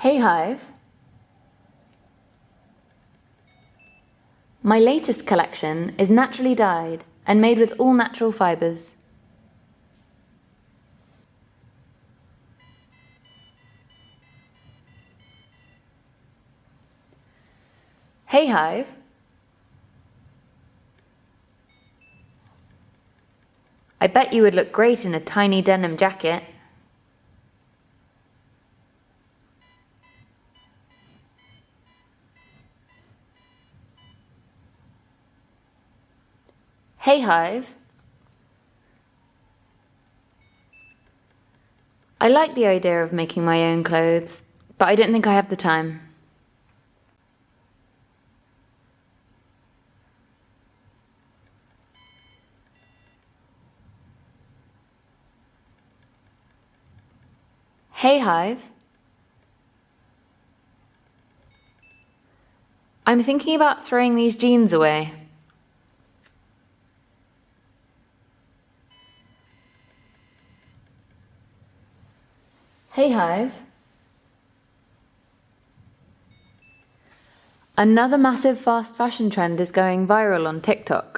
Hey Hive. My latest collection is naturally dyed and made with all natural fibres. Hey Hive. I bet you would look great in a tiny denim jacket. Hey Hive. I like the idea of making my own clothes, but I don't think I have the time. Hey Hive. I'm thinking about throwing these jeans away. Hey Hive. Another massive fast fashion trend is going viral on TikTok.